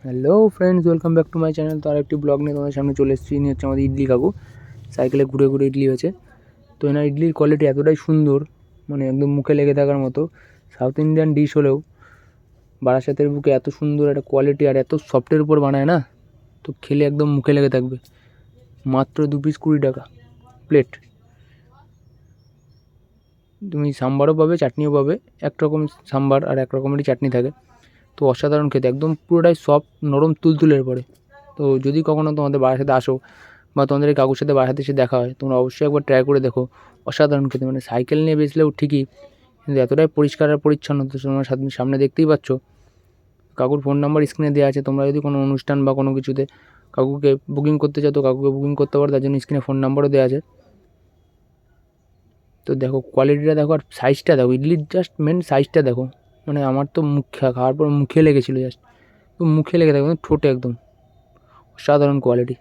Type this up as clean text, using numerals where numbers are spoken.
Hello friends, welcome back to my channel. তো আর একটি blog নিয়ে তোমাদের সামনে চলে এসেছি। নিয়ে হচ্ছে আমাদের ইডলি কাকু, সাইকেলে ঘুরে ঘুরে ইডলি হয়েছে। তো এনার ইডলির কোয়ালিটি এতটাই সুন্দর, মানে একদম মুখে লেগে থাকার মতো। সাউথ ইন্ডিয়ান ডিশ হলেও বারাসাতের বুকে এত সুন্দর একটা কোয়ালিটি আর এত সফটের উপর বানায় না, তো খেলে একদম মুখে লেগে থাকবে। মাত্র 2 পিস 20 টাকা প্লেট। তুমি সাম্বারও পাবে, চাটনিও পাবে। একরকম সাম্বার আর এক রকমেরই চাটনি থাকে। তো অসাধারণ খেতে, একদম পুরোটাই সফট, নরম, তুলতুলের পরে। তো যদি কখনও তোমাদের বারাসাতে আসো বা তোমাদের এই কাকুর সাথে বারাসাতে এসে দেখা হয়, তোমরা অবশ্যই একবার ট্রাই করে দেখো। অসাধারণ খেতে, মানে সাইকেল নিয়ে বেচলেও ঠিকই, কিন্তু এতটাই পরিষ্কার আর পরিচ্ছন্ন। তো তোমরা সামনে দেখতেই পাচ্ছ। কাকুর ফোন নাম্বার স্ক্রিনে দেওয়া আছে। তোমরা যদি কোনো অনুষ্ঠান বা কোনো কিছুতে কাকুকে বুকিং করতে চাও, তো কাকুকে বুকিং করতে পারো। তার জন্য স্ক্রিনে ফোন নাম্বারও দেওয়া আছে। তো দেখো কোয়ালিটিটা দেখো, আর সাইজটা দেখো, ইডলির জাস্ট মেন সাইজটা দেখো। মানে আমার তো খাওয়ার পর মুখে লেগেছিলো, জাস্ট তো মুখে লেগে থাকবে, ঠোঁটে একদম অসাধারণ কোয়ালিটি।